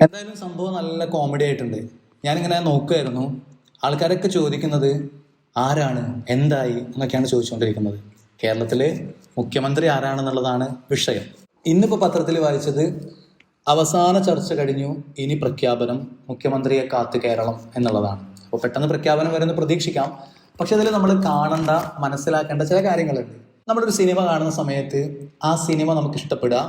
എന്തായാലും സംഭവം നല്ല കോമഡി ആയിട്ടുണ്ട്. ഞാനിങ്ങനെ നോക്കുമായിരുന്നു, ആൾക്കാരൊക്കെ ചോദിക്കുന്നത് ആരാണ്, എന്തായി എന്നൊക്കെയാണ് ചോദിച്ചുകൊണ്ടിരിക്കുന്നത്. കേരളത്തിലെ മുഖ്യമന്ത്രി ആരാണെന്നുള്ളതാണ് വിഷയം. ഇന്നിപ്പോൾ പത്രത്തിൽ വായിച്ചത് അവസാന ചർച്ച കഴിഞ്ഞു, ഇനി പ്രഖ്യാപനം, മുഖ്യമന്ത്രിയെ കാത്ത് കേരളം എന്നുള്ളതാണ്. അപ്പോൾ പെട്ടെന്ന് പ്രഖ്യാപനം വരുമെന്ന് പ്രതീക്ഷിക്കാം. പക്ഷെ അതിൽ നമ്മൾ കാണേണ്ട, മനസ്സിലാക്കേണ്ട ചില കാര്യങ്ങളുണ്ട്. നമ്മളൊരു സിനിമ കാണുന്ന സമയത്ത് ആ സിനിമ നമുക്ക് ഇഷ്ടപ്പെടുക,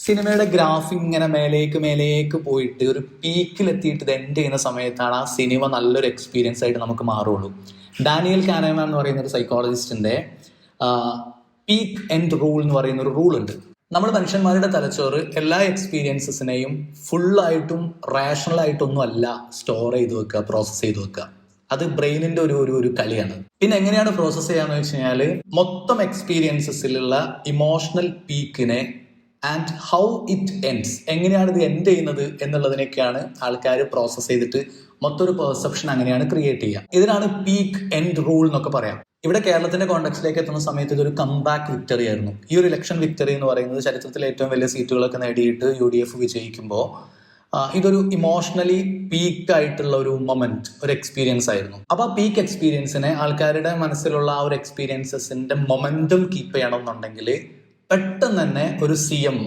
സിനിമയുടെ ഗ്രാഫ് ഇങ്ങനെ മേലേക്ക് പോയിട്ട് ഒരു പീക്കിലെത്തിയിട്ട് ഇത് എൻഡ് ചെയ്യുന്ന സമയത്താണ് ആ സിനിമ നല്ലൊരു എക്സ്പീരിയൻസ് ആയിട്ട് നമുക്ക് മാറുള്ളൂ. ഡാനിയൽ കാനമാൻ എന്ന് പറയുന്ന ഒരു സൈക്കോളജിസ്റ്റിന്റെ പീക്ക് എൻഡ് റൂൾ എന്ന് പറയുന്ന ഒരു റൂൾ ഉണ്ട്. നമ്മൾ മനുഷ്യന്മാരുടെ തലച്ചോറ് എല്ലാ എക്സ്പീരിയൻസസിനെയും ഫുള്ളായിട്ടും റാഷണലായിട്ടൊന്നും അല്ല സ്റ്റോർ ചെയ്ത് വെക്കുക, പ്രോസസ്സ് ചെയ്ത് വെക്കുക. അത് ബ്രെയിനിന്റെ ഒരു കളിയാണ്. പിന്നെ എങ്ങനെയാണ് പ്രോസസ്സ് ചെയ്യാന്ന് വെച്ച് കഴിഞ്ഞാൽ മൊത്തം എക്സ്പീരിയൻസസിലുള്ള ഇമോഷണൽ പീക്കിനെ ആൻഡ് ഹൗ ഇറ്റ് എൻഡ്സ്, എങ്ങനെയാണ് ഇത് എൻഡ് ചെയ്യുന്നത് എന്നുള്ളതിനൊക്കെയാണ് ആൾക്കാർ പ്രോസസ്സ് ചെയ്തിട്ട് മൊത്തം ഒരു പെർസെപ്ഷൻ അങ്ങനെയാണ് ക്രിയേറ്റ് ചെയ്യുക. ഇതിനാണ് പീക്ക് എൻഡ് റൂൾ എന്നൊക്കെ പറയാം. ഇവിടെ കേരളത്തിന്റെ കോണ്ടെക്സ്റ്റിലേക്ക് എത്തുന്ന സമയത്ത് ഇതൊരു കംബാക്ക് വിക്ടറി ആയിരുന്നു. ഈ ഒരു ഇലക്ഷൻ വിക്ടറി എന്ന് പറയുന്നത് ചരിത്രത്തിലെ ഏറ്റവും വലിയ സീറ്റുകളൊക്കെ നേടിയിട്ട് UDF വിജയിക്കുമ്പോൾ ഇതൊരു ഇമോഷണലി പീക്ക് ആയിട്ടുള്ള ഒരു മൊമെന്റ്, ഒരു എക്സ്പീരിയൻസ് ആയിരുന്നു. അപ്പൊ ആ പീക്ക് എക്സ്പീരിയൻസിനെ, ആൾക്കാരുടെ മനസ്സിലുള്ള ആ ഒരു എക്സ്പീരിയൻസസിന്റെ മൊമെന്റം കീപ്പ് ചെയ്യണമെന്നുണ്ടെങ്കിൽ പെട്ടെന്ന് തന്നെ ഒരു CM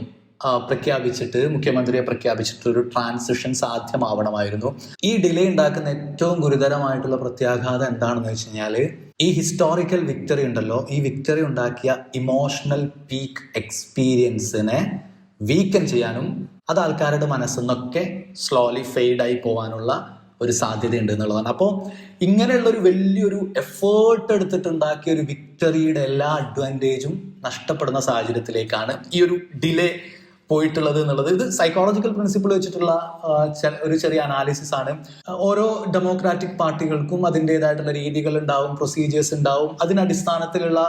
പ്രഖ്യാപിച്ചിട്ട്, മുഖ്യമന്ത്രിയെ പ്രഖ്യാപിച്ചിട്ട് ഒരു ട്രാൻസിഷൻ സാധ്യമാവണമായിരുന്നു. ഈ ഡിലേ ഉണ്ടാക്കുന്ന ഏറ്റവും ഗുരുതരമായിട്ടുള്ള പ്രത്യാഘാതം എന്താണെന്ന് വെച്ച് കഴിഞ്ഞാൽ, ഈ ഹിസ്റ്റോറിക്കൽ വിക്ടറി ഉണ്ടല്ലോ, ഈ വിക്ടറി ഉണ്ടാക്കിയ ഇമോഷണൽ പീക്ക് എക്സ്പീരിയൻസിനെ വീക്കൻ ചെയ്യാനും അത് ആൾക്കാരുടെ മനസ്സിന്നൊക്കെ സ്ലോലി ഫെയ്ഡായി പോകാനുള്ള ഒരു സാധ്യതയുണ്ട് എന്നുള്ളതാണ്. അപ്പോൾ ഇങ്ങനെയുള്ള ഒരു വലിയൊരു എഫേർട്ട് എടുത്തിട്ടുണ്ടാക്കിയ ഒരു വിക്ടറിയുടെ എല്ലാ അഡ്വാൻറ്റേജും നഷ്ടപ്പെടുന്ന സാഹചര്യത്തിലേക്കാണ് ഈ ഒരു ഡിലേ പോയിട്ടുള്ളത് എന്നുള്ളത്. ഇത് സൈക്കോളജിക്കൽ പ്രിൻസിപ്പിൾ വെച്ചിട്ടുള്ള ഒരു ചെറിയ അനാലിസിസ് ആണ്. ഓരോ ഡെമോക്രാറ്റിക് പാർട്ടികൾക്കും അതിൻ്റെതായിട്ടുള്ള രീതികൾ ഉണ്ടാവും, പ്രൊസീജിയേഴ്സ് ഉണ്ടാവും. അതിനടിസ്ഥാനത്തിലുള്ള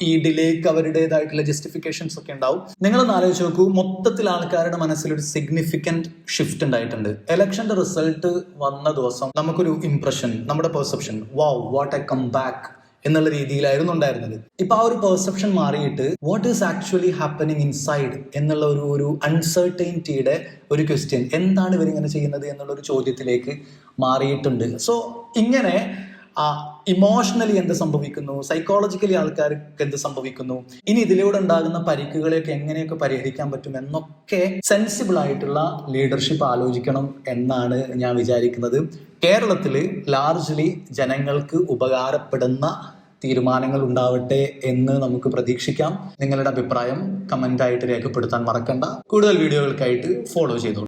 ഈ ഡിലേക്ക് അവരുടേതായിട്ടുള്ള ജസ്റ്റിഫിക്കേഷൻസ് ഒക്കെ ഉണ്ടാവും. നിങ്ങളൊന്ന് ആലോചിച്ച് നോക്കൂ, മൊത്തത്തിൽ ആൾക്കാരുടെ മനസ്സിലൊരു സിഗ്നിഫിക്കന്റ് ഷിഫ്റ്റ് ഉണ്ടായിട്ടുണ്ട്. ഇലക്ഷന്റെ റിസൾട്ട് വന്ന ദിവസം നമുക്കൊരു ഇംപ്രഷൻ, നമ്മുടെ perception, wow what a comeback എന്നുള്ള രീതിയിലായിരുന്നു ഉണ്ടായിരുന്നത്. ഇപ്പൊ ആ ഒരു പെർസെപ്ഷൻ മാറിയിട്ട് what is actually happening inside എന്നുള്ള ഒരു അൺസർട്ടൈനിറ്റിയുടെ ഒരു ക്വസ്റ്റ്യൻ, എന്താണ് ഇവരിങ്ങനെ ചെയ്യുന്നത് എന്നുള്ള ഒരു ചോദ്യത്തിലേക്ക് മാറിയിട്ടുണ്ട്. സോ ഇങ്ങനെ ഇമോഷണലി എന്ത് സംഭവിക്കുന്നു, സൈക്കോളജിക്കലി ആൾക്കാർക്ക് എന്ത് സംഭവിക്കുന്നു, ഇനി ഇതിലൂടെ ഉണ്ടാകുന്ന പരിക്കുകളെയൊക്കെ എങ്ങനെയൊക്കെ പരിഹരിക്കാൻ പറ്റും എന്നൊക്കെ സെൻസിബിൾ ആയിട്ടുള്ള ലീഡർഷിപ്പ് ആലോചിക്കണം എന്നാണ് ഞാൻ വിചാരിക്കുന്നത്. കേരളത്തിൽ ലാർജ്ലി ജനങ്ങൾക്ക് ഉപകാരപ്പെടുന്ന തീരുമാനങ്ങൾ ഉണ്ടാവട്ടെ എന്ന് നമുക്ക് പ്രതീക്ഷിക്കാം. നിങ്ങളുടെ അഭിപ്രായം കമന്റ് ആയിട്ട് രേഖപ്പെടുത്താൻ മറക്കണ്ട. കൂടുതൽ വീഡിയോകൾക്കായിട്ട് ഫോളോ ചെയ്തോളൂ.